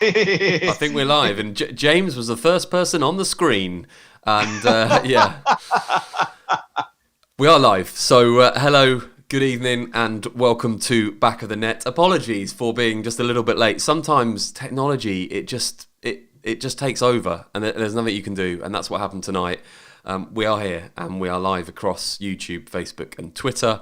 I think we're live, and James was the first person on the screen, and yeah, we are live. So hello, good evening, and welcome to Back of the Net. Apologies for being just a little bit late. Sometimes technology it just takes over, and there's nothing you can do, and that's what happened tonight. We are here, and we are live across YouTube, Facebook, and Twitter.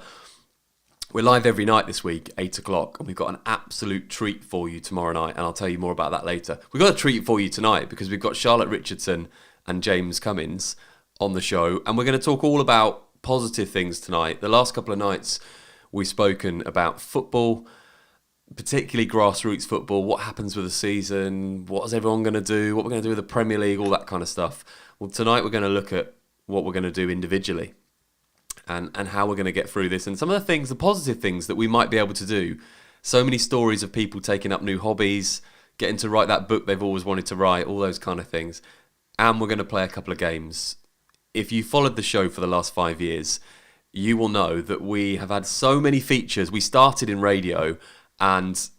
We're live every night this week, 8 o'clock, and we've got an absolute treat for you tomorrow night, and I'll tell you more about that later. We've got a treat for you tonight because we've got Charlotte Richardson and James Cummins on the show, and we're going to talk all about positive things tonight. The last couple of nights, we've spoken about football, particularly grassroots football, what happens with the season, what is everyone going to do, what we're going to do with the Premier League, all that kind of stuff. Well, tonight we're going to look at what we're going to do individually. And how we're going to get through this, and some of the things, the positive things that we might be able to do. So many stories of people taking up new hobbies, getting to write that book they've always wanted to write, all those kind of things. And we're going to play a couple of games. If you followed the show for the last 5 years, you will know that we have had so many features. We started in radio, and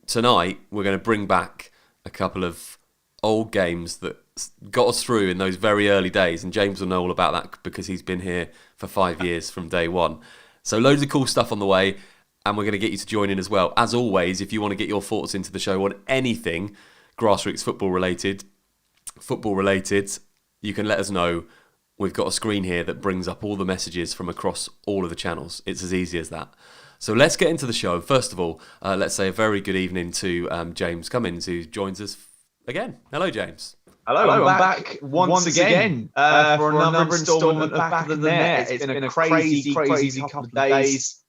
tonight we're going to bring back a couple of old games that got us through in those very early days, and James will know all about that because he's been here for 5 years from day one. So loads of cool stuff on the way, and we're going to get you to join in as well. As always, if you want to get your thoughts into the show on anything grassroots football related, you can let us know. We've got a screen here that brings up all the messages from across all of the channels. It's as easy as that. So let's get into the show. First of all, let's say a very good evening to James Cummins, who joins us again. Hello, James. Hello, I'm back once again for another instalment of Back of the Net. It's been a crazy couple of days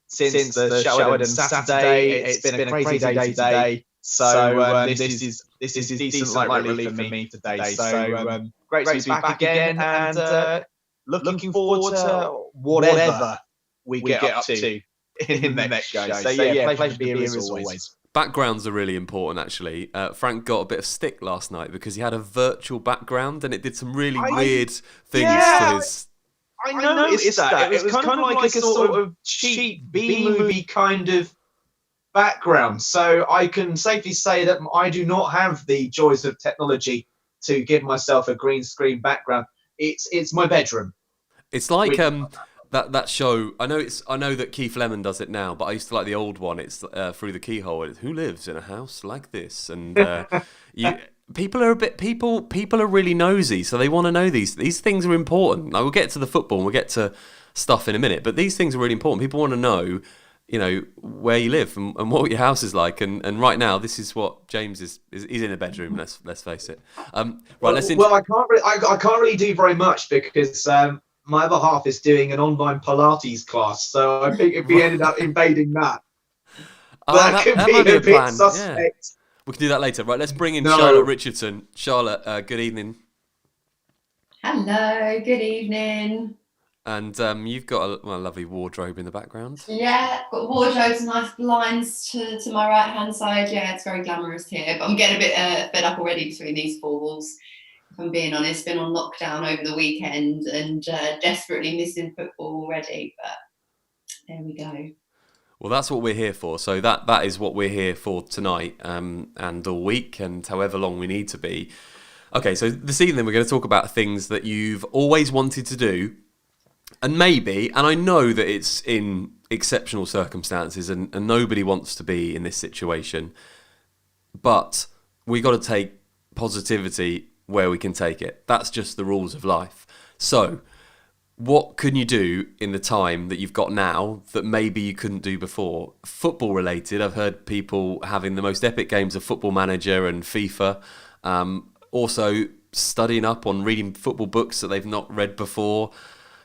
since the show ended on Saturday. It's been a crazy day today. So this is decent light relief for me today. So great to be back again, and looking forward to whatever we get up to in the next show. So yeah, pleasure to be here as always. Backgrounds are really important, actually. Frank got a bit of stick last night because he had a virtual background and it did some really weird things to his... I noticed that. It was kind of like a sort of cheap B-movie kind of background. So I can safely say that I do not have the joys of technology to give myself a green screen background. It's my bedroom. It's like... That show, I know that Keith Lemon does it now, but I used to like the old one. It's Through the Keyhole. It's, who lives in a house like this? And people are really nosy, so they want to know these things are important. Like, we'll get to the football and we'll get to stuff in a minute, but these things are really important. People want to know, where you live and what your house is like. And right now, this is what James is. He's in a bedroom. Let's face it. I can't really do very much because. My other half is doing an online Pilates class, so I think if we ended up invading that, that could be a bit suspect. Yeah. We can do that later. Right, let's bring in Charlotte Richardson. Charlotte, good evening. Hello, good evening. And you've got a lovely wardrobe in the background. Yeah, got wardrobes, nice blinds to my right-hand side. Yeah, it's very glamorous here, but I'm getting a bit fed up already between these four walls. If I'm being honest, been on lockdown over the weekend and desperately missing football already, but there we go. Well, that's what we're here for. So that is what we're here for tonight, and all week, and however long we need to be. Okay, so this evening we're going to talk about things that you've always wanted to do, and I know that it's in exceptional circumstances, and nobody wants to be in this situation, but we got to take positivity where we can take it. That's just the rules of life. So what can you do in the time that you've got now that maybe you couldn't do before? Football related, I've heard people having the most epic games of Football Manager and FIFA. Also studying up on reading football books that they've not read before,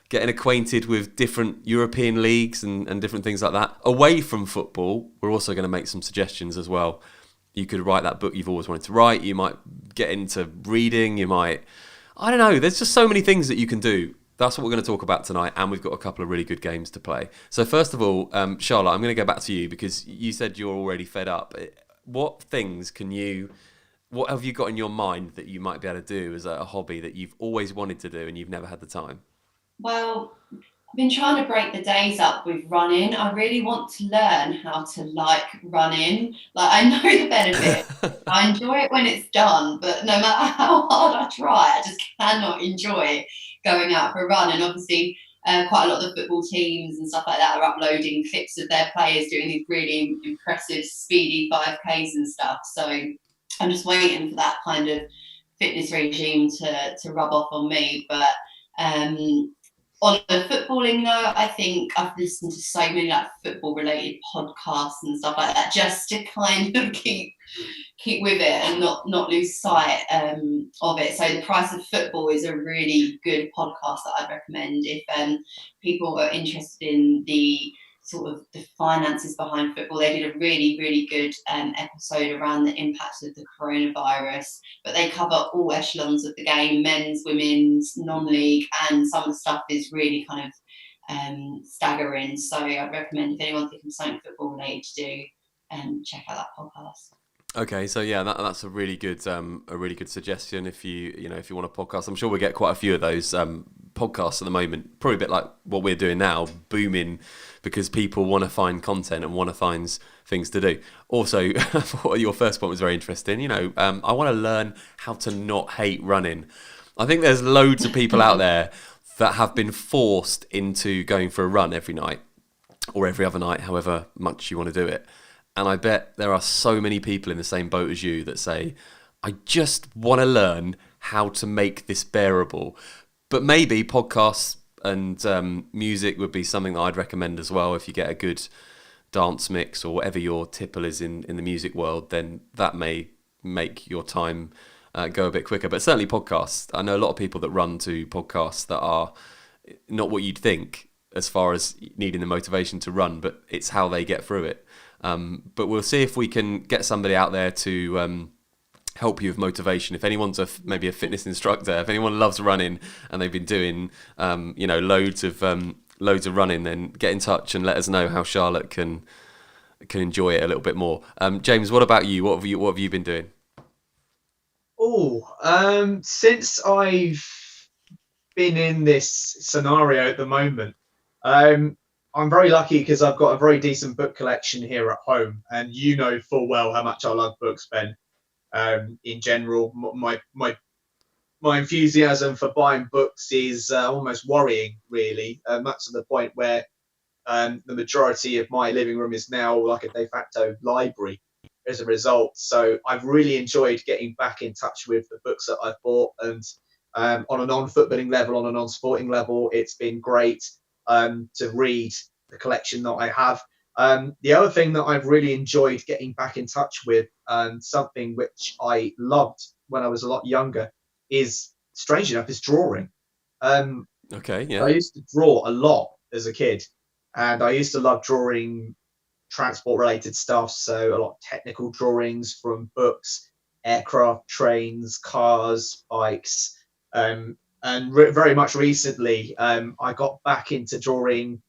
getting acquainted with different European leagues and different things like that. Away from football, we're also going to make some suggestions as well. You could write that book you've always wanted to write. You might get into reading. You might, I don't know. There's just so many things that you can do. That's what we're going to talk about tonight. And we've got a couple of really good games to play. So first of all, Charlotte, I'm going to go back to you because you said you're already fed up. What have you got in your mind that you might be able to do as a hobby that you've always wanted to do and you've never had the time? Well, I've been trying to break the days up with running. I really want to learn how to like running. Like, I know the benefit. I enjoy it when it's done, but no matter how hard I try, I just cannot enjoy going out for a run. And obviously, quite a lot of the football teams and stuff like that are uploading clips of their players doing these really impressive, speedy 5Ks and stuff. So I'm just waiting for that kind of fitness regime to rub off on me. But on the footballing note, I think I've listened to so many like football related podcasts and stuff like that, just to kind of keep with it and not lose sight of it. So The Price of Football is a really good podcast that I'd recommend if people are interested in the sort of the finances behind football. They did a really, really good episode around the impact of the coronavirus, but they cover all echelons of the game, men's, women's, non-league, and some of the stuff is really kind of staggering. So I'd recommend if anyone's thinking something football related to do, check out that podcast. Okay, so yeah, that's a really good suggestion. If you want a podcast, I'm sure we get quite a few of those podcasts at the moment. Probably a bit like what we're doing now, booming because people want to find content and want to find things to do. Also, your first point was very interesting. I want to learn how to not hate running. I think there's loads of people out there that have been forced into going for a run every night or every other night, however much you want to do it. And I bet there are so many people in the same boat as you that say, I just want to learn how to make this bearable. But maybe podcasts and music would be something that I'd recommend as well. If you get a good dance mix or whatever your tipple is in the music world, then that may make your time go a bit quicker. But certainly podcasts. I know a lot of people that run to podcasts that are not what you'd think as far as needing the motivation to run, but it's how they get through it. But we'll see if we can get somebody out there to help you with motivation. If anyone's maybe a fitness instructor, if anyone loves running and they've been doing loads of running, then get in touch and let us know how Charlotte can enjoy it a little bit more. James, what about you? What have you been doing? Since I've been in this scenario at the moment, I'm very lucky because I've got a very decent book collection here at home, and you know full well how much I love books, Ben. In general, my enthusiasm for buying books is almost worrying, really, much to the point where the majority of my living room is now like a de facto library as a result. So I've really enjoyed getting back in touch with the books that I've bought, and on a non-footballing level, on a non-sporting level, it's been great to read the collection that I have. The other thing that I've really enjoyed getting back in touch with, something which I loved when I was a lot younger, is, strange enough, is drawing. Okay, yeah. I used to draw a lot as a kid, and I used to love drawing transport-related stuff, so a lot of technical drawings from books, aircraft, trains, cars, bikes, and very much recently, I got back into drawing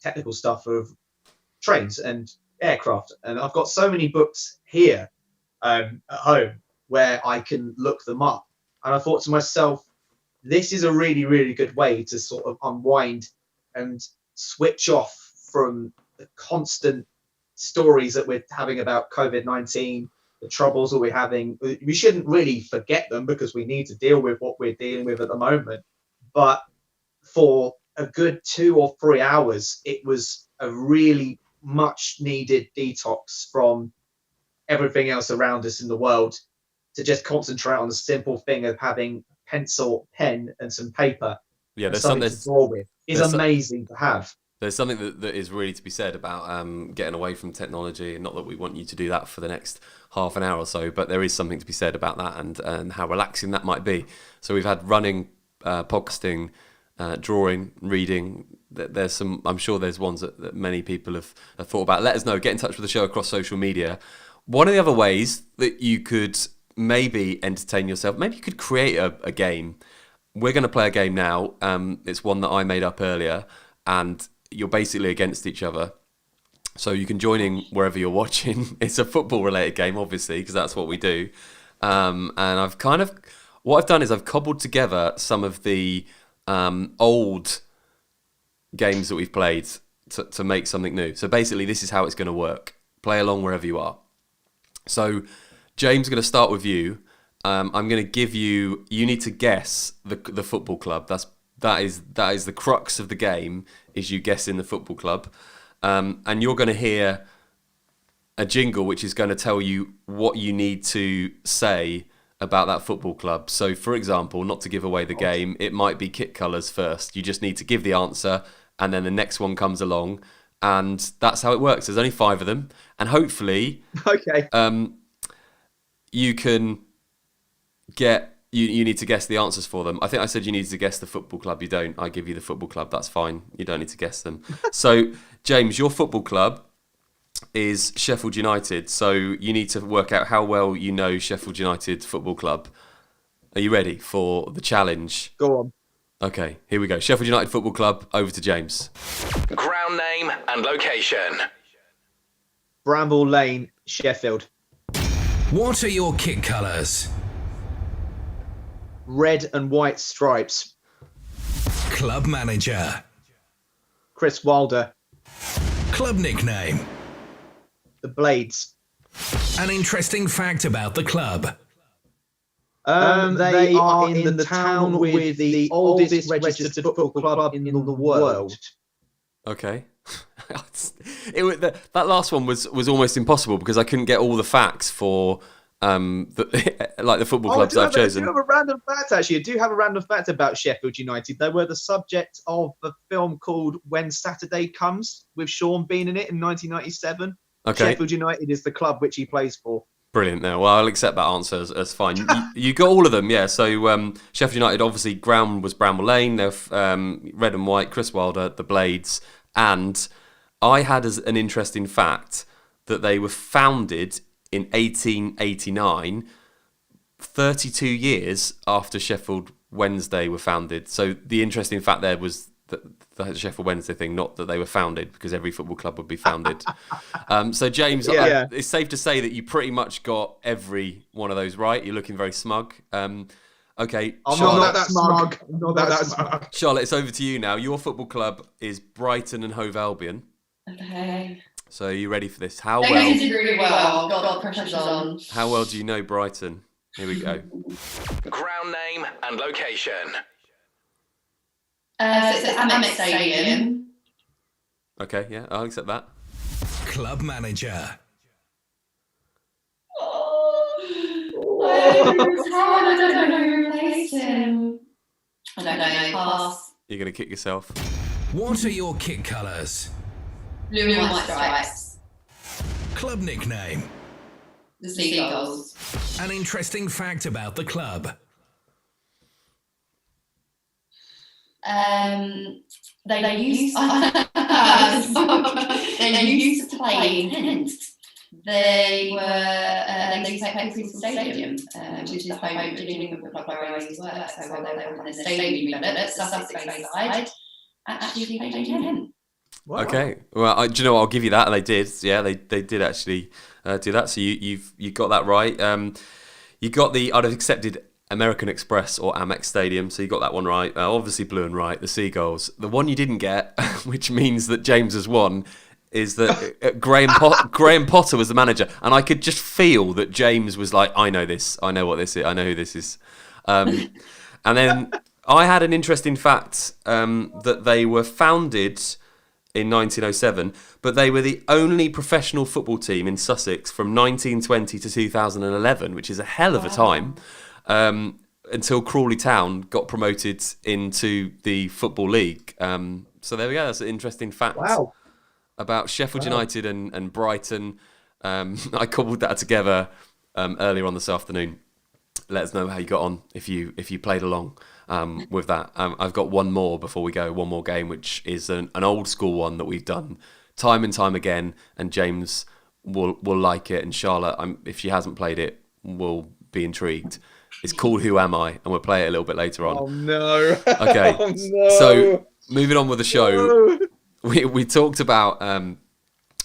technical stuff of trains and aircraft, and I've got so many books here at home where I can look them up, and I thought to myself, this is a really, really good way to sort of unwind and switch off from the constant stories that we're having about COVID-19, the troubles that we're having. We shouldn't really forget them because we need to deal with what we're dealing with at the moment. But for a good 2 or 3 hours, it was a really much needed detox from everything else around us in the world, to just concentrate on the simple thing of having pencil, pen, and some paper. Yeah, there's something to draw with. Is amazing to have. There's something that is really to be said about getting away from technology, and not that we want you to do that for the next half an hour or so, but there is something to be said about that and how relaxing that might be. So we've had running, podcasting, drawing, reading. There's some. I'm sure there's ones that many people have thought about. Let us know. Get in touch with the show across social media. One of the other ways that you could maybe entertain yourself, maybe you could create a game. We're going to play a game now. It's one that I made up earlier, and you're basically against each other. So you can join in wherever you're watching. It's a football related game, obviously, because that's what we do. And what I've done is I've cobbled together some of the old games that we've played to make something new. So basically, this is how it's going to work. Play along wherever you are. So James, going to start with you. I'm going to give you. You need to guess the football club. That is the crux of the game. Is you guessing the football club, and you're going to hear a jingle which is going to tell you what you need to say about that football club. So, for example, not to give away the game, it might be kit colours first. You just need to give the answer, and then the next one comes along, and that's how it works. There's only 5 of them, and hopefully, you can get. You need to guess the answers for them. I think I said you need to guess the football club. You don't. I give you the football club. That's fine. You don't need to guess them. So, James, your football club is Sheffield United. So you need to work out how well you know Sheffield United Football Club. Are you ready for the challenge? Go on. Okay, here we go. Sheffield United Football Club, over to James. Ground name and location. Bramble Lane, Sheffield. What are your kit colours? Red and white stripes. Club manager. Chris Wilder. Club nickname. The Blades. An interesting fact about the club. They are in the town with the oldest registered football club in the world. Okay. That last one was almost impossible because I couldn't get all the facts for the football clubs I've chosen. I do have a random fact, actually. I do have a random fact about Sheffield United. They were the subject of a film called When Saturday Comes, with Sean Bean in it in 1997. Okay. Sheffield United is the club which he plays for. Brilliant. Well, I'll accept that answer as fine. You got all of them, yeah. So Sheffield United, obviously, ground was Bramble Lane. They're red and white, Chris Wilder, the Blades. And I had as an interesting fact that they were founded in 1889, 32 years after Sheffield Wednesday were founded. So the interesting fact there was the Sheffield Wednesday thing, not that they were founded, because every football club would be founded. So James, it's safe to say that you pretty much got every one of those right. You're looking very smug. Okay, I'm not that smug. Not that smug. Charlotte, it's over to you now. Your football club is Brighton and Hove Albion. Okay. So are you ready for this? How They well? did really well. God, pressure's on. How well do you know Brighton? Here we go. Ground name and location. So it's at Amex Stadium. Okay, yeah, I'll accept that. Club manager. I don't know who replaced him. I don't know. Pass. You're going to kick yourself. What are your kit colours? Blue and white stripes. Club nickname. The Seagulls. An interesting fact about the club. They used to play in Kent. They used to play at Crystal Stadium, which is the home beginning of the club where I used to work. So while they were in the stadium developed, Sussex Bayside actually played in Kent. Wow. Okay, well, do you know what? I'll give you that. And they did. Yeah, they did actually do that. So you got that right. You got I'd have accepted American Express or Amex Stadium, so you got that one right. Obviously blue and white, the Seagulls. The one you didn't get, which means that James has won, is that Graham Potter was the manager. And I could just feel that James was like, I know this. I know what this is. I know who this is. And then I had an interesting fact that they were founded in 1907, but they were the only professional football team in Sussex from 1920 to 2011, which is a hell of a time. Until Crawley Town got promoted into the Football League. So there we go. That's an interesting fact about Sheffield United and Brighton. I cobbled that together earlier on this afternoon. Let us know how you got on if you played along with that. I've got one more before we go. One more game, which is an old school one that we've done time and time again. And James will like it, and Charlotte, if she hasn't played it, will be intrigued. It's called Who Am I? And we'll play it a little bit later on. Oh, no. Okay. Oh, no. So, moving on with the show, we talked about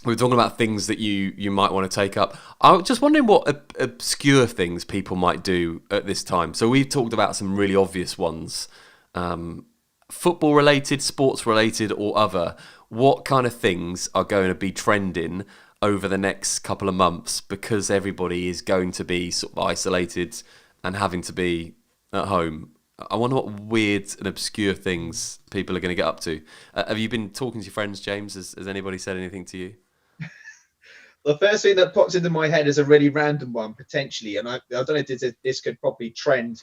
we were talking about things that you might want to take up. I was just wondering what obscure things people might do at this time. So we've talked about some really obvious ones, and football related, sports related, or other, what kind of things are going to be trending over the next couple of months, because everybody is going to be sort of isolated and having to be at home? I wonder what weird and obscure things people are going to get up to. Have you been talking to your friends, James? Has anybody said anything to you? The first thing that pops into my head is a really random one, potentially, and I don't know if this could probably trend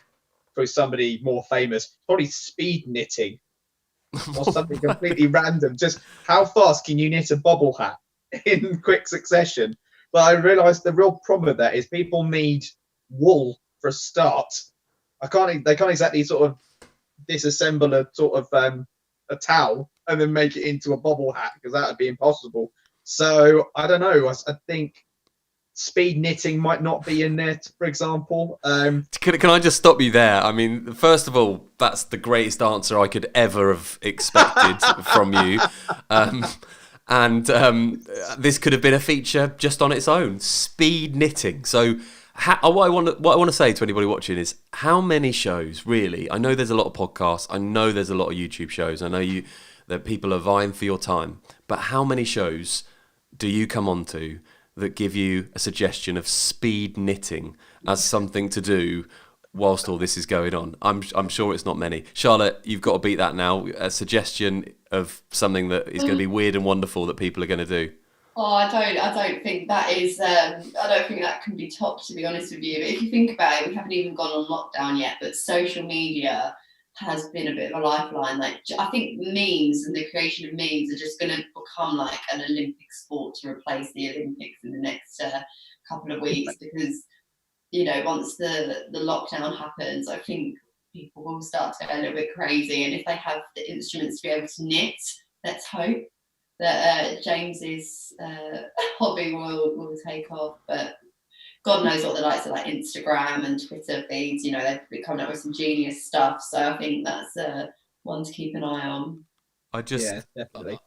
through somebody more famous. Probably speed knitting or something completely random. Just how fast can you knit a bobble hat in quick succession? But I realised the real problem with that is people need wool for a start. They can't exactly sort of disassemble a sort of a towel and then make it into a bobble hat, because that would be impossible. So I don't know. I think speed knitting might not be in there, for example. Can I just stop you there? I mean, first of all, that's the greatest answer I could ever have expected from you. This could have been a feature just on its own. Speed knitting. So what I want to say to anybody watching is, how many shows really? I know there's a lot of podcasts. I know there's a lot of YouTube shows. I know that people are vying for your time. But how many shows do you come onto that give you a suggestion of speed knitting as something to do whilst all this is going on? I'm sure it's not many. Charlotte, you've got to beat that now. A suggestion of something that is going to be weird and wonderful that people are going to do. Oh, I don't think that is. I don't think that can be topped, to be honest with you. But if you think about it, we haven't even gone on lockdown yet. But social media has been a bit of a lifeline. Like, I think memes and the creation of memes are just going to become like an Olympic sport to replace the Olympics in the next couple of weeks, because once the lockdown happens, I think people will start to get a little bit crazy, and if they have the instruments to be able to knit, let's hope that James's hobby will take off. But God knows what the likes of like Instagram and Twitter feeds, they've been coming up with some genius stuff. So I think that's one to keep an eye on. Definitely.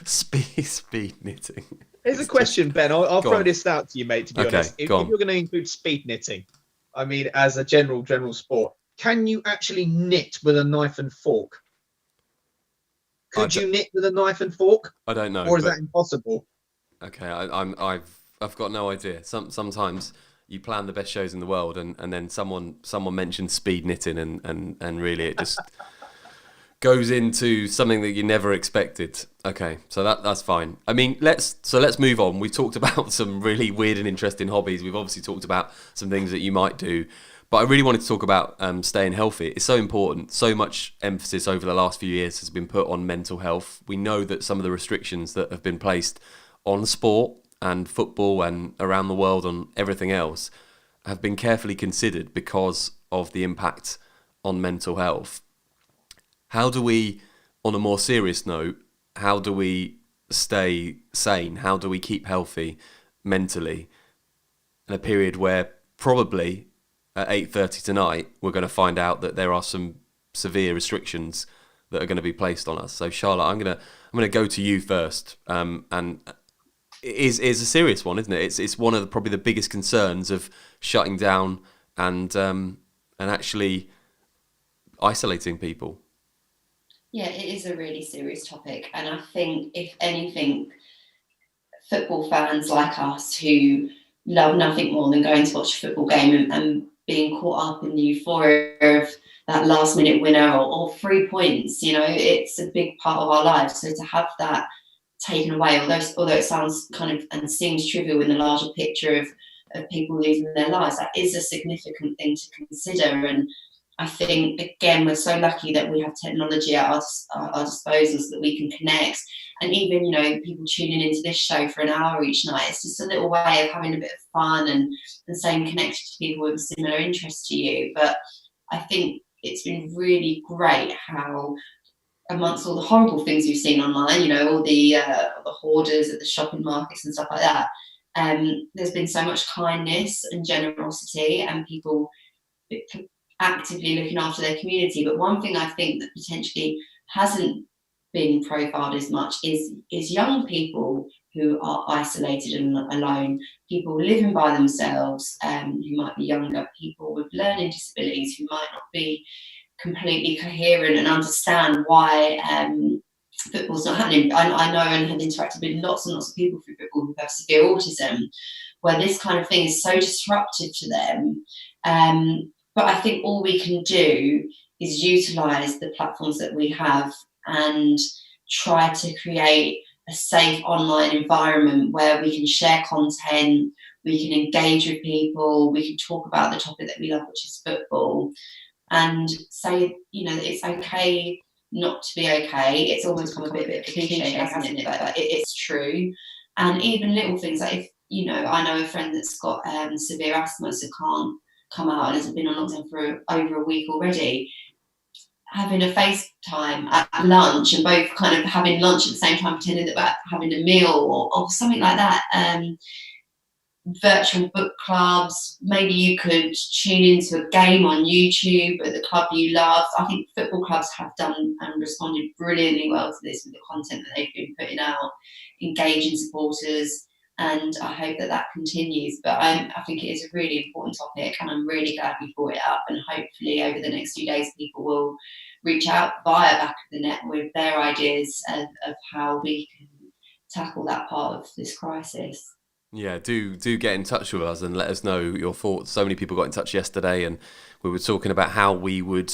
Speed knitting. Here's a question, Ben. I'll throw this out to you, mate, to be honest. If you're going to include speed knitting, I mean, as a general sport, can you actually knit with a knife and fork? Could you knit with a knife and fork? I don't know. Or is that impossible? Okay, I've got no idea. Sometimes you plan the best shows in the world, and then someone mentions speed knitting, and really it just goes into something that you never expected. Okay, so that's fine. I mean, let's move on. We talked about some really weird and interesting hobbies. We've obviously talked about some things that you might do, but I really wanted to talk about staying healthy. It's so important. So much emphasis over the last few years has been put on mental health. We know that some of the restrictions that have been placed on sport and football and around the world on everything else have been carefully considered because of the impact on mental health. How do we, on a more serious note, how do we stay sane? How do we keep healthy mentally in a period where probably at 8:30 tonight we're going to find out that there are some severe restrictions that are going to be placed on us? So Charlotte, I'm going to go to you first, and it is a serious one, isn't it? It's one of probably the biggest concerns of shutting down and actually isolating people. Yeah, it is a really serious topic, and I think, if anything, football fans like us who love nothing more than going to watch a football game and being caught up in the euphoria of that last minute winner or 3 points, it's a big part of our lives. So to have that taken away, although it sounds kind of and seems trivial in the larger picture of people losing their lives, that is a significant thing to consider. And I think, again, we're so lucky that we have technology at our disposals that we can connect. And even, people tuning into this show for an hour each night, it's just a little way of having a bit of fun and staying connected to people with a similar interest to you. But I think it's been really great how, amongst all the horrible things we've seen online, all the hoarders at the shopping markets and stuff like that, there's been so much kindness and generosity and people actively looking after their community. But one thing I think that potentially hasn't been profiled as much is young people who are isolated and alone, people living by themselves, who might be younger, people with learning disabilities who might not be completely coherent and understand why football's not happening. I know and have interacted with lots and lots of people through football who have severe autism, where this kind of thing is so disruptive to them. But I think all we can do is utilise the platforms that we have and try to create a safe online environment where we can share content, we can engage with people, we can talk about the topic that we love, which is football, and say, it's okay not to be okay. It's almost become a bit of a cliche, hasn't it? But it's true. And even little things like, if I know a friend that's got severe asthma, so can't come out and hasn't been on lockdown for over a week already. Having a FaceTime at lunch and both kind of having lunch at the same time, pretending that we're having a meal or something like that. Virtual book clubs. Maybe you could tune into a game on YouTube at the club you love. I think football clubs have done and responded brilliantly well to this with the content that they've been putting out, engaging supporters, and I hope that continues. But I think it is a really important topic, and I'm really glad we brought it up, and hopefully over the next few days people will reach out via Back of the Net with their ideas of how we can tackle that part of this crisis. Yeah, do get in touch with us and let us know your thoughts. So many people got in touch yesterday, and we were talking about how we would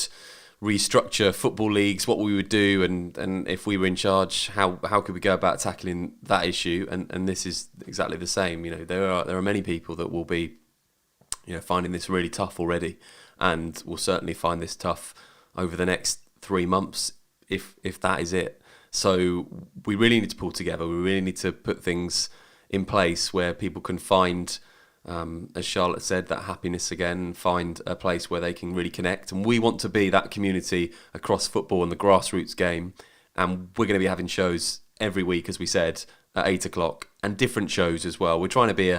restructure football leagues, what we would do, and if we were in charge, how could we go about tackling that issue? And this is exactly the same. There are many people that will be, finding this really tough already, and will certainly find this tough over the next 3 months, if that is it. So we really need to pull together. We really need to put things in place where people can find, as Charlotte said, that happiness again, find a place where they can really connect. And we want to be that community across football and the grassroots game. And we're going to be having shows every week, as we said, at 8:00, and different shows as well. We're trying to be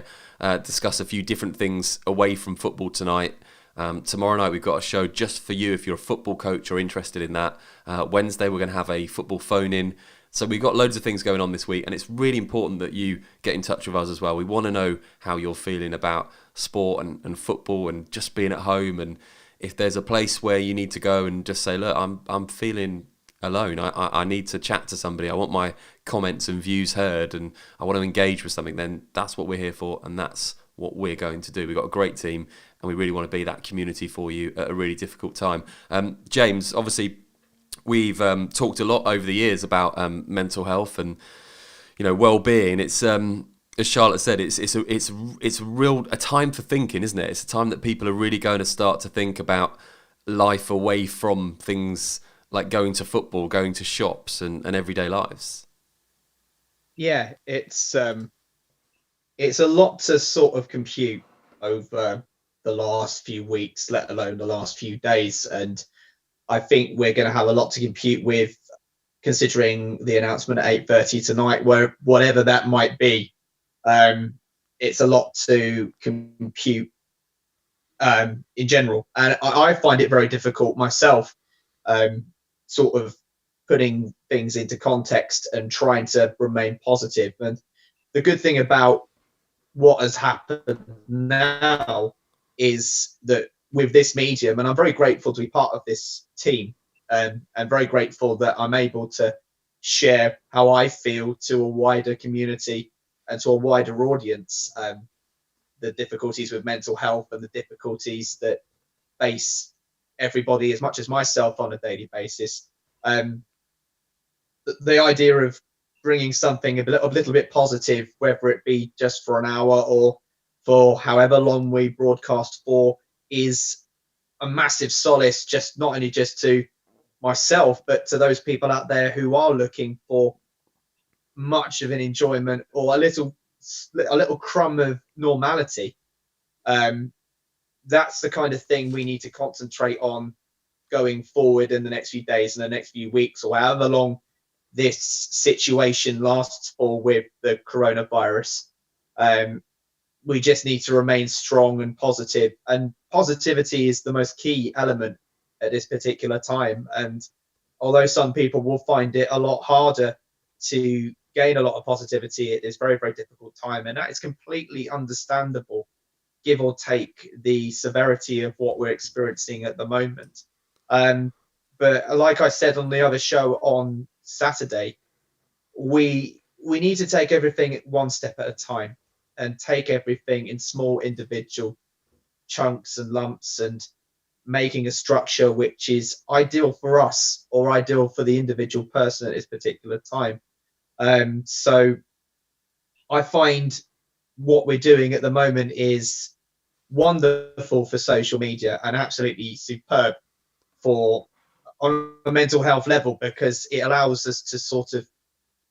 discuss a few different things away from football tonight. Tomorrow night we've got a show just for you if you're a football coach or interested in that. Wednesday we're going to have a football phone-in. So we've got loads of things going on this week, and it's really important that you get in touch with us as well. We want to know how you're feeling about sport and football and just being at home, and if there's a place where you need to go and just say, look, I'm feeling alone. I need to chat to somebody. I want my comments and views heard, and I want to engage with something. Then that's what we're here for, and that's what we're going to do. We've got a great team, and we really want to be that community for you at a really difficult time. James, obviously, we've talked a lot over the years about mental health and well-being. It's as Charlotte said, it's a time for thinking, isn't it? It's a time that people are really going to start to think about life away from things like going to football, going to shops, and everyday lives. Yeah, it's a lot to sort of compute over the last few weeks, let alone the last few days, and I think we're going to have a lot to compute with, considering the announcement at 8:30 tonight, where whatever that might be. It's a lot to compute in general, and I find it very difficult myself, sort of putting things into context and trying to remain positive. And the good thing about what has happened now is that with this medium, and I'm very grateful to be part of this team, and very grateful that I'm able to share how I feel to a wider community and to a wider audience, the difficulties with mental health and the difficulties that face everybody as much as myself on a daily basis. The idea of bringing something a little bit positive, whether it be just for an hour or for however long we broadcast for, is a massive solace, just not only just to myself, but to those people out there who are looking for much of an enjoyment or a little crumb of normality. That's the kind of thing we need to concentrate on going forward in the next few days and the next few weeks, or however long this situation lasts for with the coronavirus. We just need to remain strong and positive, and positivity is the most key element at this particular time. And although some people will find it a lot harder to gain a lot of positivity, it is very, very difficult time, and that is completely understandable, give or take the severity of what we're experiencing at the moment. But like I said on the other show on Saturday, we need to take everything one step at a time and take everything in small individual chunks and lumps, and making a structure which is ideal for us or ideal for the individual person at this particular time. So I find what we're doing at the moment is wonderful for social media and absolutely superb for on a mental health level, because it allows us to sort of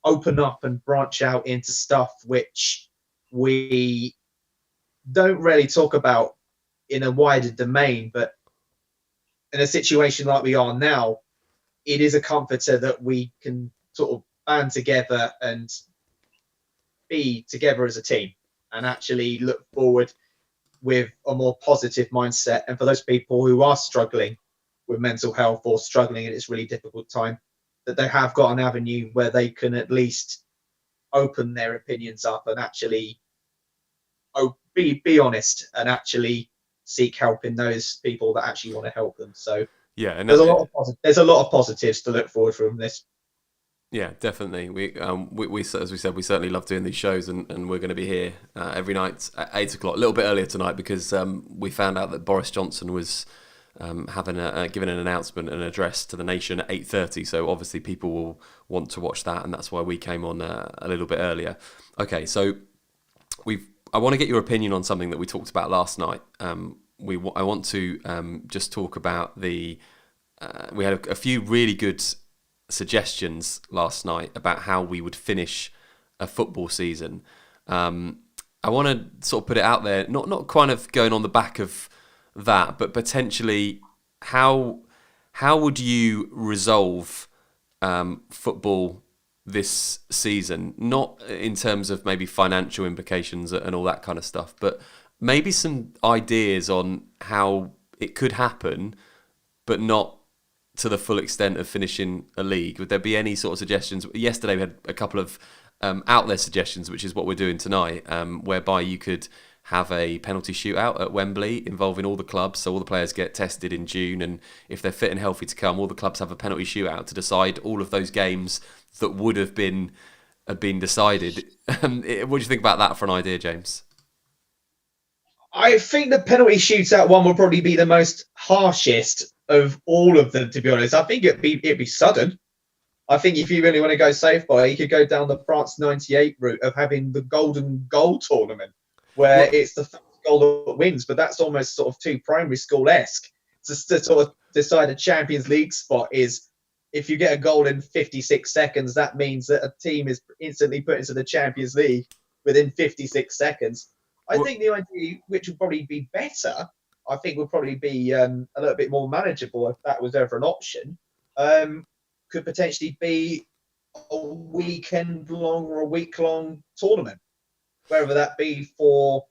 open up and branch out into stuff which we don't really talk about in a wider domain. But in a situation like we are now, it is a comforter that we can sort of band together and be together as a team and actually look forward with a more positive mindset. And for those people who are struggling with mental health or struggling at this really difficult time, that they have got an avenue where they can at least open their opinions up and actually be honest and actually seek help in those people that actually want to help them. So yeah, and there's a lot of positives to look forward from this. Yeah, definitely. We as we said, we certainly love doing these shows, and we're going to be here every night at 8 o'clock, a little bit earlier tonight, because we found out that Boris Johnson was giving an announcement, an address to the nation at 8:30. So obviously people will want to watch that, and that's why we came on a little bit earlier. Okay, so I want to get your opinion on something that we talked about last night. I want to just talk about we had a few really good suggestions last night about how we would finish a football season. I want to sort of put it out there, not kind of going on the back of that, but potentially how would you resolve football this season? Not in terms of maybe financial implications and all that kind of stuff, but maybe some ideas on how it could happen, but not to the full extent of finishing a league. Would there be any sort of suggestions? Yesterday we had a couple of out there suggestions, which is what we're doing tonight, whereby you could have a penalty shootout at Wembley involving all the clubs, so all the players get tested in June, and if they're fit and healthy to come, all the clubs have a penalty shootout to decide all of those games that would have been decided. What do you think about that for an idea, James? I think the penalty shootout one will probably be the most harshest of all of them, to be honest. I think it'd be sudden. I think if you really want to go safe by, you could go down the France 98 route of having the golden goal tournament, where it's the first goal that wins, but that's almost sort of too primary school-esque. To sort of decide a Champions League spot is, if you get a goal in 56 seconds, that means that a team is instantly put into the Champions League within 56 seconds. I think the idea, which would probably be better, I think would probably be a little bit more manageable if that was ever an option, could potentially be a weekend-long or a week-long tournament. Whether that be for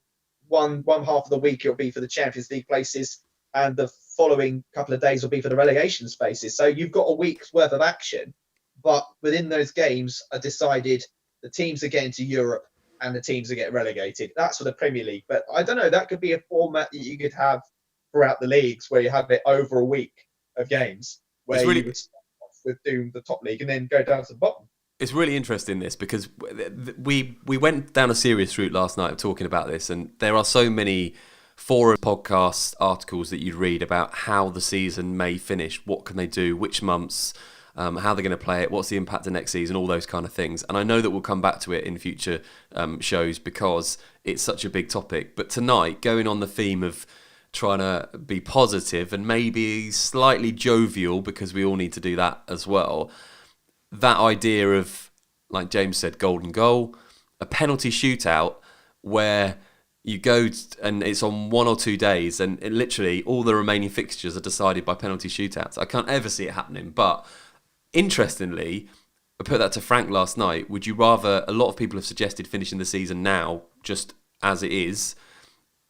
one half of the week, it'll be for the Champions League places, and the following couple of days will be for the relegation spaces. So you've got a week's worth of action, but within those games are decided the teams are getting to Europe and the teams are getting relegated. That's for the Premier League. But I don't know, that could be a format that you could have throughout the leagues, where you have it over a week of games, where you would start off with doing the top league and then go down to the bottom. It's really interesting, this, because we went down a serious route last night of talking about this, and there are so many forum podcast articles that you read about how the season may finish, what can they do, which months, how they're going to play it, what's the impact of next season, all those kind of things. And I know that we'll come back to it in future shows because it's such a big topic. But tonight, going on the theme of trying to be positive and maybe slightly jovial, because we all need to do that as well, that idea of, like James said, golden goal, a penalty shootout where you go and it's on 1 or 2 days, and literally all the remaining fixtures are decided by penalty shootouts. I can't ever see it happening. But interestingly, I put that to Frank last night. Would you rather, a lot of people have suggested finishing the season now, just as it is.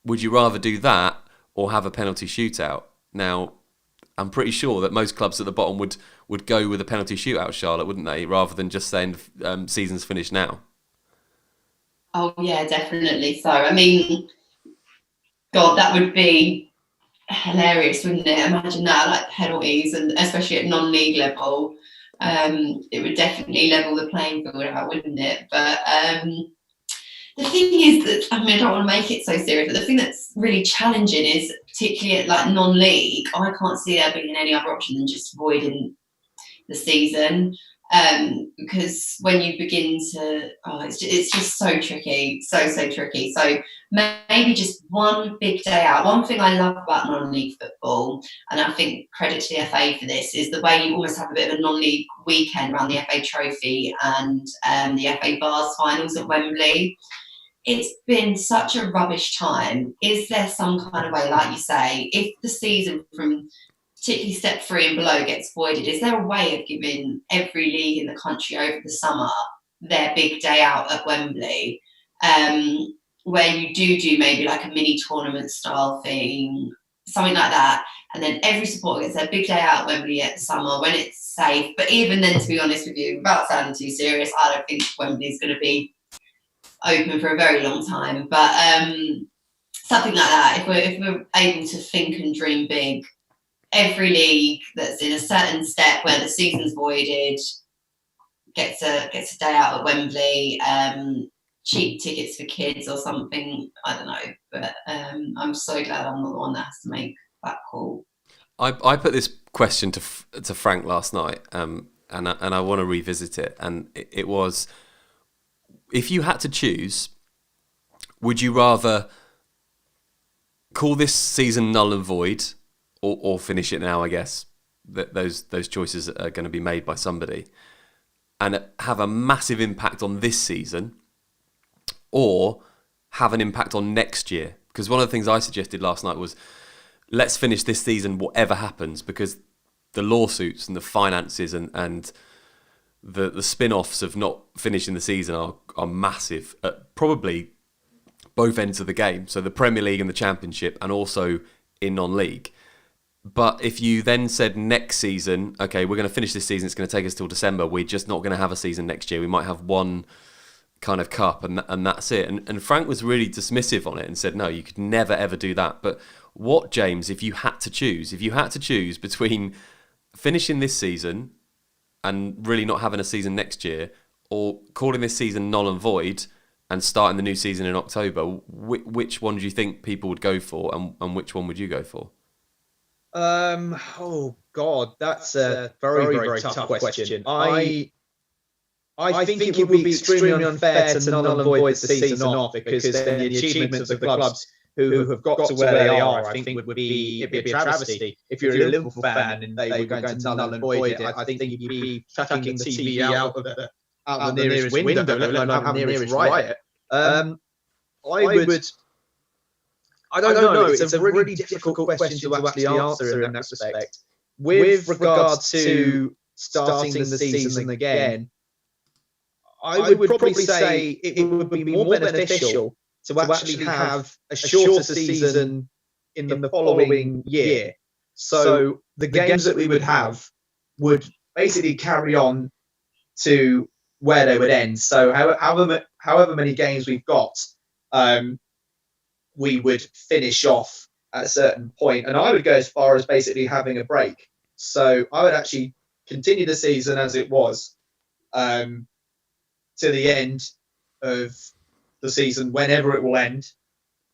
Would you rather do that or have a penalty shootout? Now, I'm pretty sure that most clubs at the bottom would go with a penalty shootout, Charlotte, wouldn't they? Rather than just saying season's finished now. Oh, yeah, definitely so. I mean, God, that would be hilarious, wouldn't it? Imagine that, like penalties, and especially at non-league level, it would definitely level the playing field out, wouldn't it? But the thing is that, I mean, I don't want to make it so serious, but the thing that's really challenging is, particularly at like non-league, I can't see there being any other option than just avoiding the season. Because when you begin to, it's just so tricky, so tricky. So maybe just one big day out. One thing I love about non-league football, and I think credit to the FA for this, is the way you almost have a bit of a non-league weekend around the FA Trophy and the FA Vase finals at Wembley. It's been such a rubbish time. Is there some kind of way, like you say, if the season from particularly step 3 and below gets voided, is there a way of giving every league in the country over the summer their big day out at Wembley, where you do maybe like a mini tournament style thing, something like that, and then every supporter gets their big day out at Wembley at the summer when it's safe? But even then, to be honest with you, without sounding too serious, I don't think Wembley's going to be open for a very long time. But something like that, if we're able to think and dream big, every league that's in a certain step where the season's voided gets a day out at Wembley, cheap tickets for kids or something. I don't know, but I'm so glad I'm not the one that has to make that call. I put this question to Frank last night, and I want to revisit it. And it was, if you had to choose, would you rather call this season null and void, or finish it now? I guess that those choices are going to be made by somebody, and have a massive impact on this season, or have an impact on next year. Because one of the things I suggested last night was, let's finish this season whatever happens, because the lawsuits and the finances and the spin-offs of not finishing the season are massive at probably both ends of the game. So the Premier League and the Championship, and also in non-league. But if you then said next season, okay, we're going to finish this season, it's going to take us till December, we're just not going to have a season next year. We might have one kind of cup and that's it. And Frank was really dismissive on it and said, no, you could never, ever do that. But what, James, if you had to choose between finishing this season and really not having a season next year, or calling this season null and void and starting the new season in October, which one do you think people would go for, and which one would you go for? Oh God, that's a very tough question. I think it would be extremely unfair to null and void the season off, because then the achievements of the clubs who have got to where they are, I think it'd be a travesty. If you're a Liverpool fan and they were going to null and void it, I think you'd be chucking the TV out of the nearest window, let alone have the nearest riot. I don't know. It's a really difficult question to actually answer in that respect. With regard to starting the season again, I would probably say it would be more beneficial to actually have a shorter season in the following year. So the games that we would have would basically carry on to where they would end. So however many games we've got, we would finish off at a certain point. And I would go as far as basically having a break. So I would actually continue the season as it was to the end of the season, whenever it will end,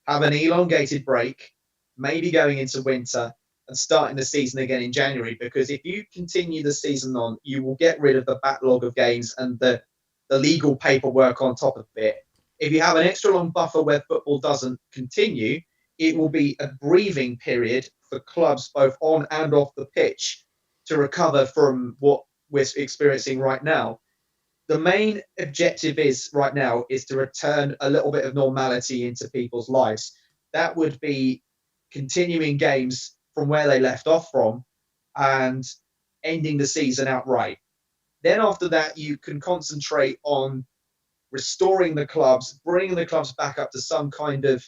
have an elongated break, maybe going into winter and starting the season again in January. Because if you continue the season on, you will get rid of the backlog of games and the legal paperwork on top of it. If you have an extra long buffer where football doesn't continue, it will be a breathing period for clubs both on and off the pitch to recover from what we're experiencing right now. The main objective right now is to return a little bit of normality into people's lives. That would be continuing games from where they left off from and ending the season outright. Then after that, you can concentrate on restoring the clubs, bringing the clubs back up to some kind of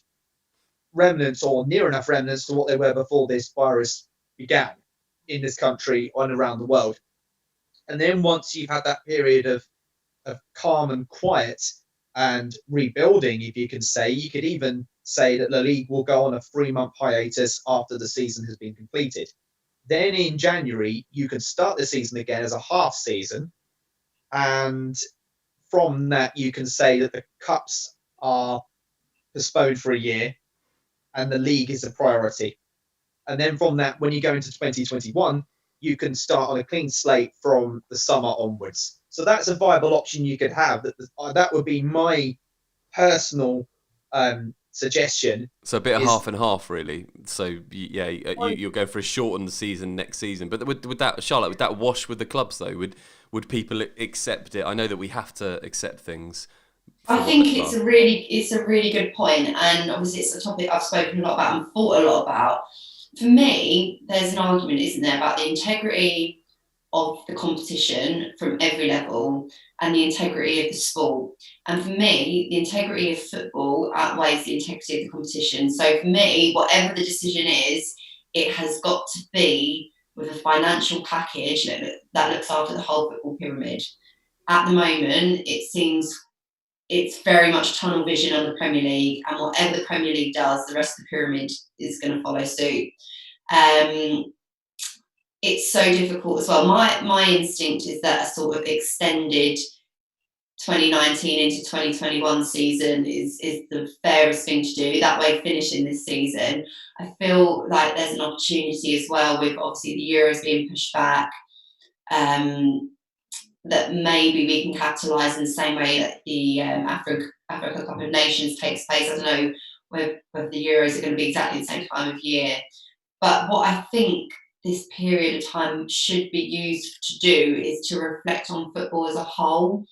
remnants, or near enough remnants to what they were before this virus began in this country and around the world. And then once you've had that period of calm and quiet and rebuilding, if you can say, you could even say that La Ligue will go on a 3-month hiatus after the season has been completed. Then in January, you can start the season again as a half season. And from that, you can say that the cups are postponed for a year and the league is a priority. And then from that, when you go into 2021, you can start on a clean slate from the summer onwards. So that's a viable option you could have. That would be my personal suggestion. So a bit of half and half, really. So yeah, you'll go for a shortened season next season. But would that, Charlotte, would that wash with the clubs though? Would people accept it? I know that we have to accept things. I think it's a really good point, and obviously it's a topic I've spoken a lot about and thought a lot about. For me, there's an argument, isn't there, about the integrity of the competition from every level and the integrity of the sport. And for me, the integrity of football outweighs the integrity of the competition. So for me, whatever the decision is, it has got to be with a financial package that looks after the whole football pyramid. At the moment, it seems it's very much tunnel vision on the Premier League, and whatever the Premier League does, the rest of the pyramid is going to follow suit. It's so difficult as well. My instinct is that a sort of extended 2019 into 2021 season is the fairest thing to do. That way, finishing this season, I feel like there's an opportunity as well with obviously the Euros being pushed back. That maybe we can capitalise in the same way that the Africa Cup of Nations takes place. I don't know whether the Euros are going to be exactly the same time of year. But what I think this period of time should be used to do is to reflect on football as a whole.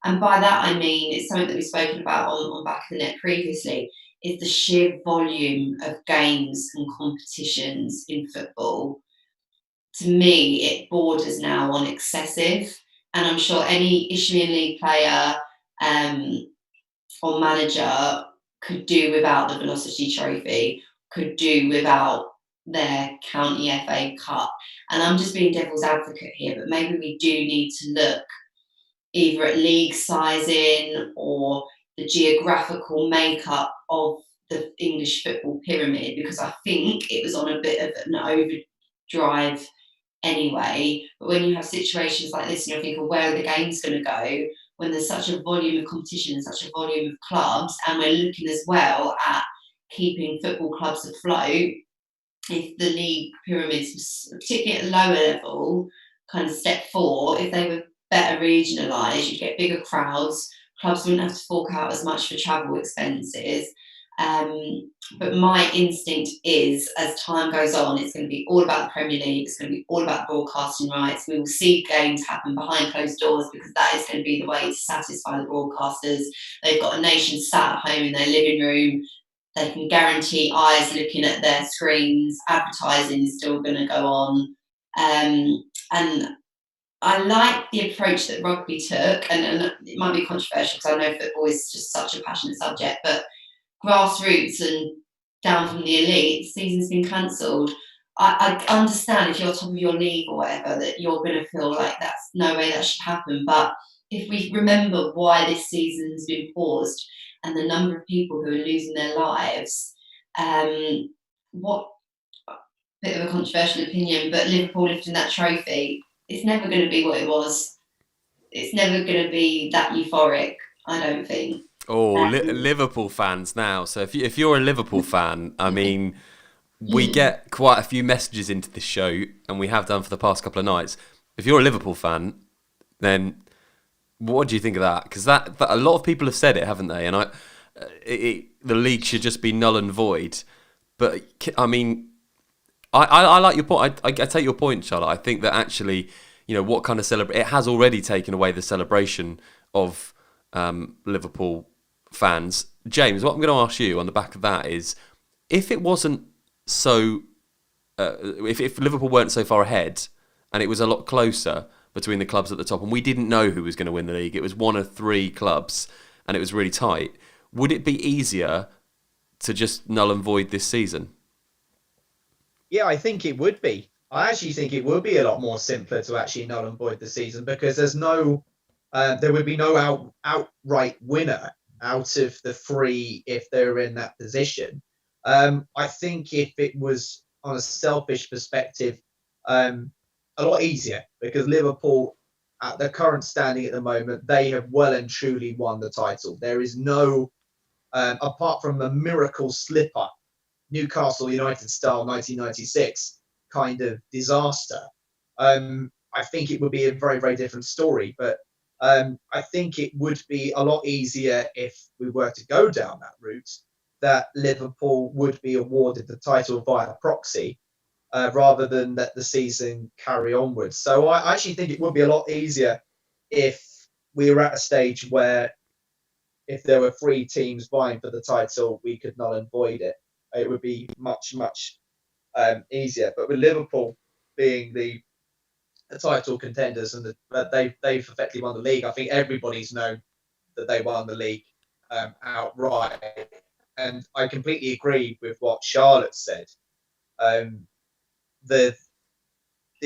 And by that I mean, it's something that we've spoken about on Back of the Net previously, is the sheer volume of games and competitions in football. To me, it borders now on excessive. And I'm sure any Isthmian League player or manager could do without the Velocity Trophy, could do without their county FA Cup. And I'm just being devil's advocate here, but maybe we do need to look either at league sizing or the geographical makeup of the English football pyramid, because I think it was on a bit of an overdrive anyway. But when you have situations like this and you're thinking, where are the games going to go when there's such a volume of competition and such a volume of clubs, and we're looking as well at keeping football clubs afloat, if the league pyramids, particularly at the lower level, kind of step 4, if they were better regionalised, you'd get bigger crowds, clubs wouldn't have to fork out as much for travel expenses. But my instinct is, as time goes on, it's going to be all about the Premier League, it's going to be all about broadcasting rights. We will see games happen behind closed doors because that is going to be the way to satisfy the broadcasters. They've got a nation sat at home in their living room. They can guarantee eyes looking at their screens. Advertising is still going to go on. And I like the approach that rugby took, and it might be controversial because I know football is just such a passionate subject, but grassroots and down from the elite, the season's been cancelled. I understand if you're top of your league or whatever, that you're going to feel like that's no way that should happen. But if we remember why this season's been paused and the number of people who are losing their lives, what bit of a controversial opinion, but Liverpool lifting that trophy, it's never going to be what it was. It's never going to be that euphoric, I don't think. Oh, Liverpool fans now. So if you're a Liverpool fan, I mean, we get quite a few messages into this show, and we have done for the past couple of nights. If you're a Liverpool fan, then what do you think of that? Because that a lot of people have said it, haven't they? And the league should just be null and void. But I mean, I like your point. I take your point, Charlotte. I think that actually, what kind of it has already taken away the celebration of Liverpool fans. James, what I'm going to ask you on the back of that is, if it wasn't so, if Liverpool weren't so far ahead and it was a lot closer between the clubs at the top and we didn't know who was going to win the league, it was one of 3 clubs and it was really tight, would it be easier to just null and void this season? Yeah, I think it would be. I actually think it would be a lot more simpler to actually null and void the season, because there's no, there would be no outright winner. out of the 3 if they're in that position. I think if it was on a selfish perspective, a lot easier, because Liverpool, at the current standing at the moment, they have well and truly won the title. There is no, apart from a miracle slipper, Newcastle United style 1996 kind of disaster, I think it would be a very, very different story. But I think it would be a lot easier if we were to go down that route, that Liverpool would be awarded the title via proxy, rather than let the season carry onwards. So I actually think it would be a lot easier if we were at a stage where, if there were 3 teams vying for the title, we could null and void it. It would be much, much easier. But with Liverpool being the title contenders, and they've effectively won the league, I think everybody's known that they won the league outright. And I completely agree with what Charlotte said. The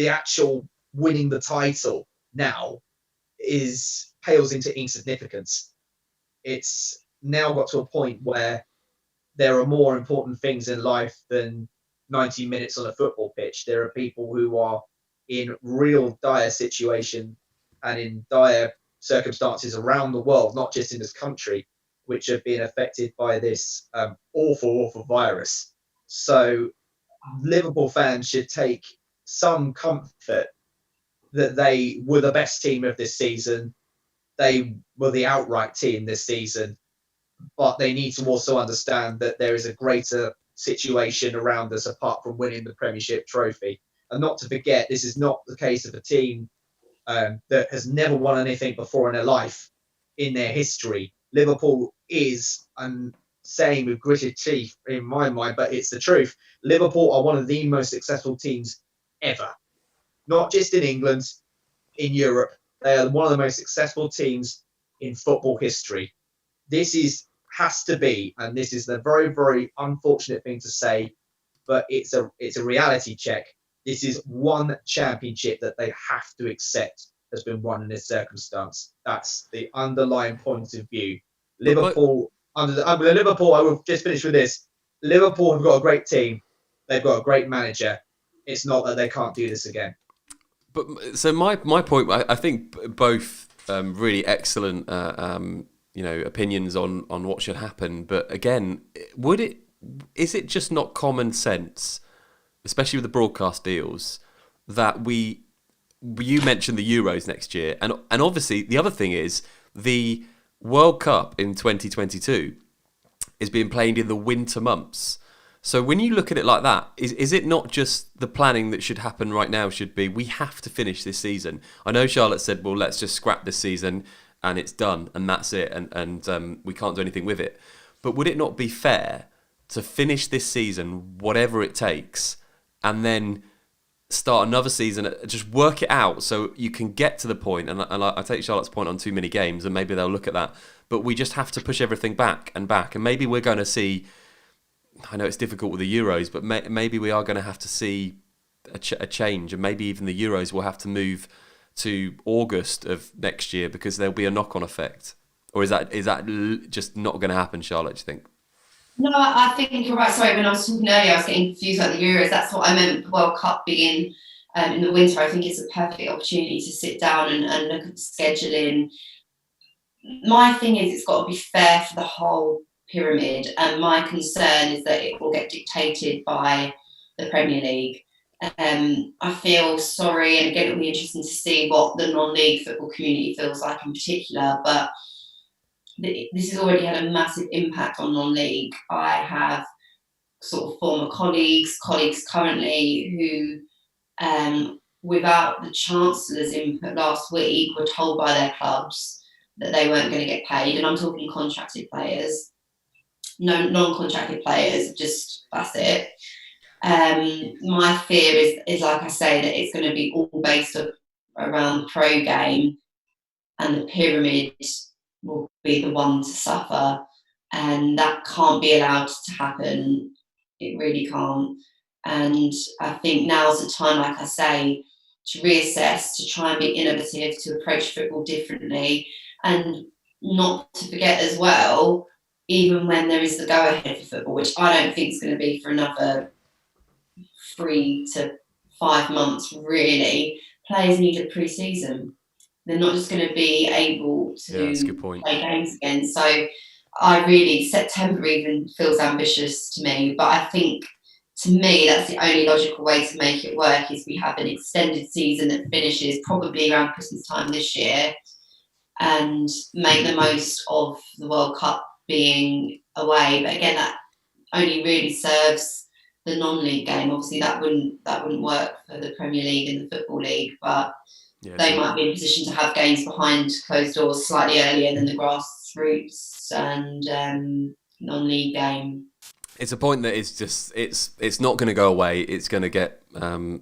actual winning the title now pales into insignificance. It's now got to a point where there are more important things in life than 90 minutes on a football pitch. There are people who are in real dire situation and in dire circumstances around the world, not just in this country, which have been affected by this awful virus. So Liverpool fans should take some comfort that they were the best team of this season. They were the outright team this season. But they need to also understand that there is a greater situation around us apart from winning the Premiership trophy. And not to forget, this is not the case of a team that has never won anything before in their life, in their history. Liverpool is, I'm saying with gritted teeth in my mind, but it's the truth, Liverpool are one of the most successful teams ever. Not just in England, in Europe. They are one of the most successful teams in football history. This has to be, and this is the very, very unfortunate thing to say, but it's a reality check. This is one championship that they have to accept has been won in this circumstance. That's the underlying point of view. Liverpool, Liverpool, I will just finish with this. Liverpool have got a great team. They've got a great manager. It's not that they can't do this again. But so my point, I think both really excellent opinions on what should happen. But again, is it just not common sense, especially with the broadcast deals, that you mentioned the Euros next year, and obviously the other thing is the World Cup in 2022 is being played in the winter months. So when you look at it like that, is it not just the planning that should happen right now should be, we have to finish this season? I know Charlotte said, well, let's just scrap this season and it's done and that's it, and we can't do anything with it. But would it not be fair to finish this season, whatever it takes, and then start another season, just work it out so you can get to the point, and I take Charlotte's point on too many games, and maybe they'll look at that, but we just have to push everything back, and maybe we're going to see, I know it's difficult with the Euros, but maybe we are going to have to see a change, and maybe even the Euros will have to move to August of next year because there'll be a knock-on effect. Or is that just not going to happen, Charlotte, do you think? No, I think you're right. Sorry, when I was talking earlier, I was getting confused about the Euros. That's what I meant, the World Cup being in the winter. I think it's a perfect opportunity to sit down and look at scheduling. My thing is, it's got to be fair for the whole pyramid, and my concern is that it will get dictated by the Premier League. I feel sorry, and again, it'll be interesting to see what the non-league football community feels like in particular, but this has already had a massive impact on non-league. I have sort of former colleagues currently who, without the Chancellor's input last week, were told by their clubs that they weren't going to get paid. And I'm talking contracted players. No, non-contracted players, just that's it. My fear is like I say, that it's going to be all based around the pro game, and the pyramid will be the one to suffer, and that can't be allowed to happen. It really can't. And I think now's the time, like I say, to reassess, to try and be innovative, to approach football differently. And not to forget as well, even when there is the go-ahead for football, which I don't think is going to be for another 3 to 5 months, really, players need a pre-season. They're not just going to be able to play games again. So September even feels ambitious to me, but I think, to me, that's the only logical way to make it work, is we have an extended season that finishes probably around Christmas time this year, and make the most of the World Cup being away. But again, that only really serves the non-league game. Obviously, that wouldn't work for the Premier League and the Football League, but they might be in a position to have games behind closed doors slightly earlier than the grassroots and non-league game. It's a point that it's not going to go away. It's going to get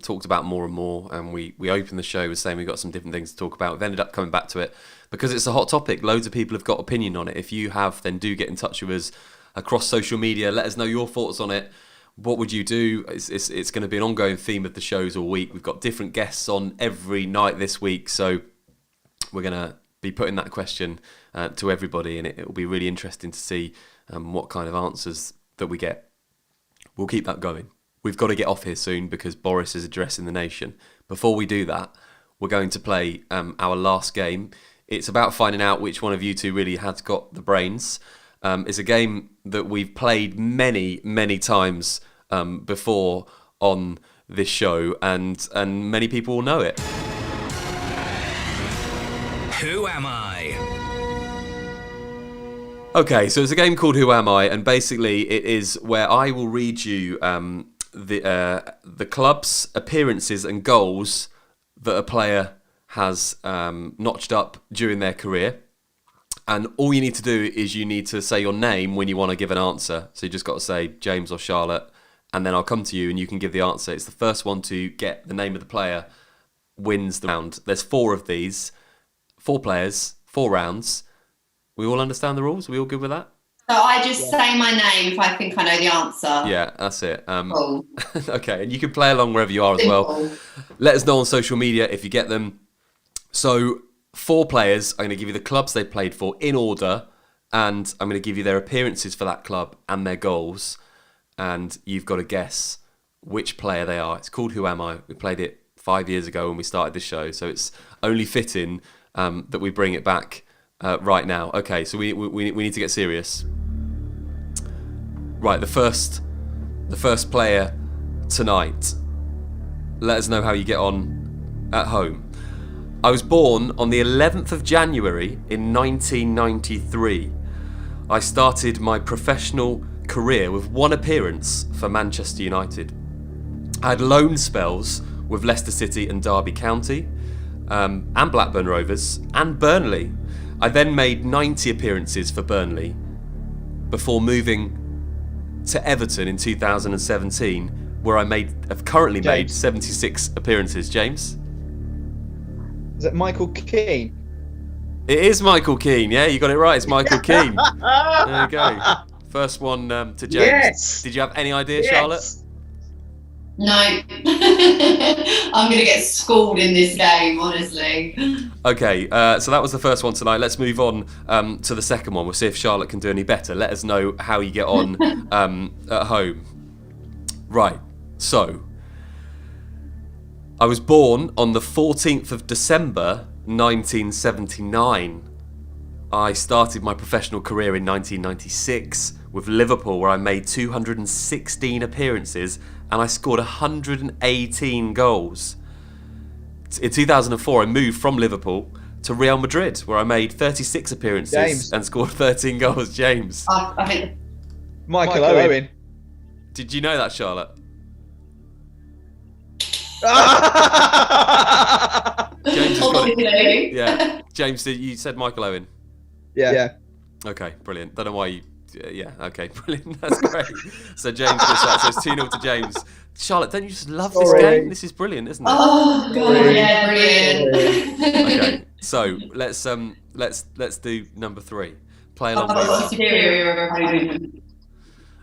talked about more and more. And we opened the show with saying we've got some different things to talk about. We've ended up coming back to it because it's a hot topic. Loads of people have got opinion on it. If you have, then do get in touch with us across social media. Let us know your thoughts on it. What would you do? It's going to be an ongoing theme of the shows all week. We've got different guests on every night this week. So we're going to be putting that question to everybody. And it will be really interesting to see what kind of answers that we get. We'll keep that going. We've got to get off here soon because Boris is addressing the nation. Before we do that, we're going to play our last game. It's about finding out which one of you two really has got the brains. It's a game that we've played many, many times before on this show, and many people will know it. Who am I? Okay, so it's a game called Who Am I? And basically it is where I will read you the club's appearances and goals that a player has notched up during their career. And all you need to do is you need to say your name when you want to give an answer. So you just got to say James or Charlotte, and then I'll come to you and you can give the answer. It's the first one to get the name of the player wins the round. There's 4 of these, 4 players, 4 rounds. We all understand the rules? Are we all good with that? So I just say my name if I think I know the answer. Yeah, that's it. Cool. Okay, and you can play along wherever you are as well. Let us know on social media if you get them. So 4 players, I'm going to give you the clubs they played for in order, and I'm going to give you their appearances for that club and their goals, and you've got to guess which player they are. It's called Who Am I? We played it 5 years ago when we started this show, so it's only fitting that we bring it back right now. Okay, so we need to get serious. Right, the first player tonight. Let us know how you get on at home. I was born on the 11th of January in 1993. I started my professional career with 1 appearance for Manchester United. I had loan spells with Leicester City and Derby County, and Blackburn Rovers, and Burnley. I then made 90 appearances for Burnley before moving to Everton in 2017, where I've currently made 76 appearances. James? Is it Michael Keane? It is Michael Keane, yeah, you got it right, it's Michael Keane. There you go. First one to James. Yes. Did you have any idea, Charlotte? No. I'm going to get schooled in this game, honestly. Okay, so that was the first one tonight. Let's move on to the second one. We'll see if Charlotte can do any better. Let us know how you get on at home. Right, so I was born on the 14th of December 1979. I started my professional career in 1996 with Liverpool, where I made 216 appearances and I scored 118 goals. In 2004, I moved from Liverpool to Real Madrid, where I made 36 appearances and scored 13 goals. James. I think Michael Owen. Did you know that, Charlotte? James has got it. Yeah. James, you said Michael Owen. Yeah. Okay, brilliant. Don't know why you... Yeah, okay, brilliant. That's great. So James gets that. So it's 2-0 to James. Charlotte, don't you just love this game? This is brilliant, isn't it? Oh, God, yeah, brilliant. Okay, so let's do number 3. Play along with me.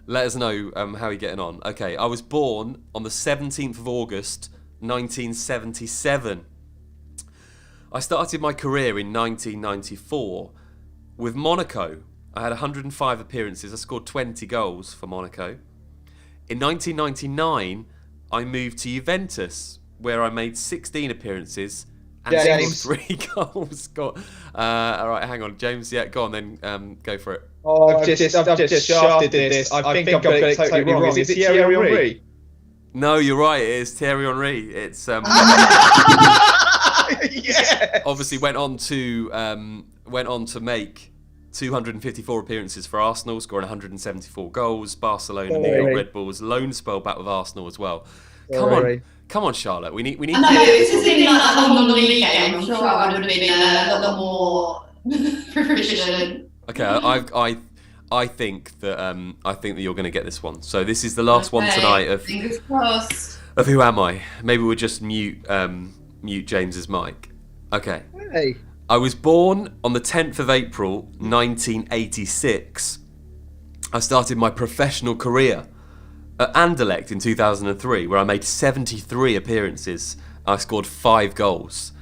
Let us know how you're getting on. Okay, I was born on the 17th of August, 1977. I started my career in 1994 With Monaco, I had 105 appearances. I scored 20 goals for Monaco. In 1999, I moved to Juventus, where I made 16 appearances and scored 3 goals. All right, hang on, James. Yeah, go on then. Go for it. Oh, I've just shafted this. I think I've got it totally wrong. Is it Thierry Henry? No, you're right. It is Thierry Henry. It's Yes. obviously went on to make 254 appearances for Arsenal, scoring 174 goals. Barcelona, New York Red Bulls, loan spell back with Arsenal as well. Come on, Charlotte. We need. I know, this has been like a whole league game. I'm sure I would have been a lot more proficient. Okay, I think that you're going to get this one. So this is the last one tonight of Fingers crossed. of Who Am I? Maybe we'll just mute James's mic. Okay. Hey. I was born on the 10th of April 1986. I started my professional career at Anderlecht in 2003, where I made 73 appearances. I scored 5 goals.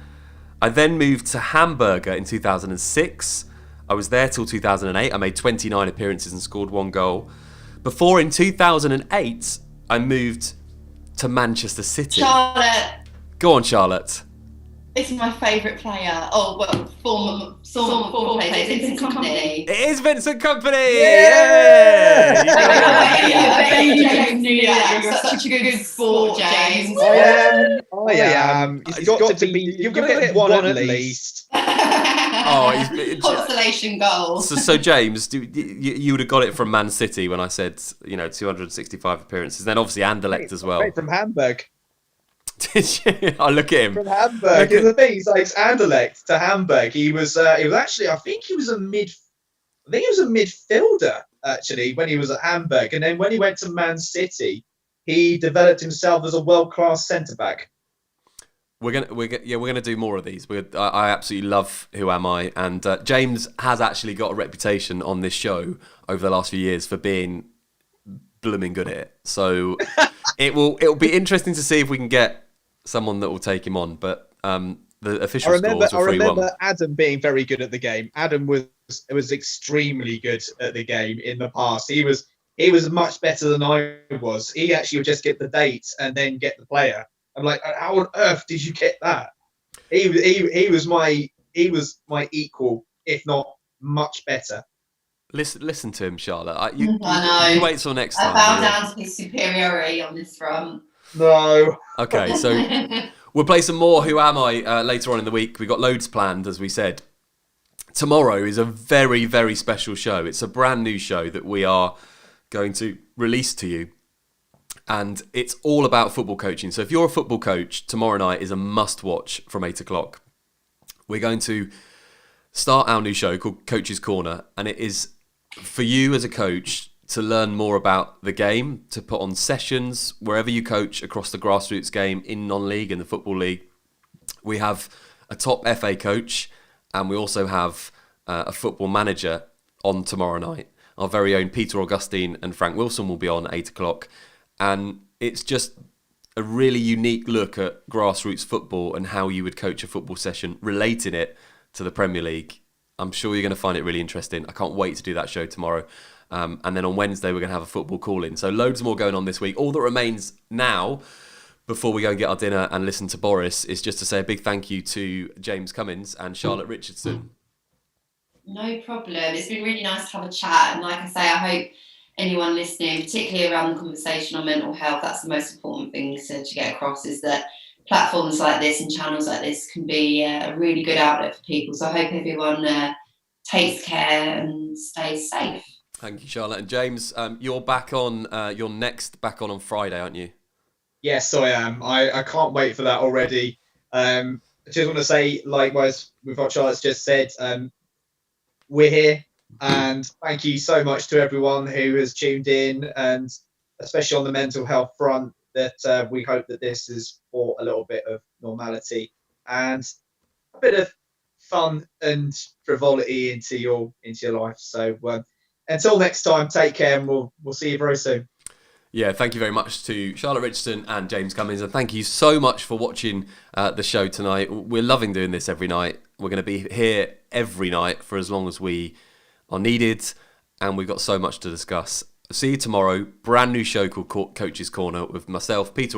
I then moved to Hamburger in 2006. I was there till 2008. I made 29 appearances and scored 1 goal. Before, in 2008, I moved to Manchester City. Charlotte, Go on, Charlotte. this is my favourite player. Oh, well, former player. It's Vincent Kompany. It is Vincent Kompany! Yeah! I bet you James knew that. You're such a good sport, James. I am. You've got to get one at least. Consolation goal. So James, you would have got it from Man City when I said 265 appearances. Then obviously Anderlecht as well. Straight from Hamburg. Did you? I look at him. From Hamburg. The thing is, like, Anderlecht to Hamburg. He was actually, I think he was a midfielder actually when he was at Hamburg, and then when he went to Man City, he developed himself as a world-class centre back. We're gonna do more of these. I absolutely love Who Am I, and James has actually got a reputation on this show over the last few years for being blooming good at it. So it'll be interesting to see if we can get someone that will take him on. But the official scores were 3-1. I remember Adam being very good at the game. Adam was extremely good at the game in the past. He was much better than I was. He actually would just get the dates and then get the player. I'm like, how on earth did you get that? He was my equal, if not much better. Listen to him, Charlotte. I know. You wait till next time. I bow down to his superiority on this front. No. Okay, so we'll play some more Who Am I later on in the week. We've got loads planned, as we said. Tomorrow is a very, very special show. It's a brand new show that we are going to release to you. And it's all about football coaching. So if you're a football coach, tomorrow night is a must-watch from 8 o'clock. We're going to start our new show called Coach's Corner. And it is for you as a coach to learn more about the game, to put on sessions wherever you coach across the grassroots game, in non-league, in the Football League. We have a top FA coach, and we also have a football manager on tomorrow night. Our very own Peter Augustine and Frank Wilson will be on at 8 o'clock. And it's just a really unique look at grassroots football and how you would coach a football session, relating it to the Premier League. I'm sure you're going to find it really interesting. I can't wait to do that show tomorrow. And then on Wednesday, we're going to have a football call-in. So loads more going on this week. All that remains now, before we go and get our dinner and listen to Boris, is just to say a big thank you to James Cummins and Charlotte Richardson. No problem. It's been really nice to have a chat. And like I say, I hope anyone listening, particularly around the conversation on mental health, that's the most important thing to get across, is that platforms like this and channels like this can be a really good outlet for people. So I hope everyone takes care and stays safe. Thank you, Charlotte. And James, you're back on, you're next back on Friday, aren't you? Yes, I am. I can't wait for that already. I just want to say, likewise with what Charlotte's just said, we're here. And thank you so much to everyone who has tuned in, and especially on the mental health front, that we hope that this has brought a little bit of normality and a bit of fun and frivolity into your life. So until next time, take care, and we'll see you very soon. Yeah, thank you very much to Charlotte Richardson and James Cummins, and thank you so much for watching the show tonight. We're loving doing this every night. We're going to be here every night for as long as we are needed, and we've got so much to discuss. See you tomorrow. Brand new show called Coach's Corner with myself, Peter Organ.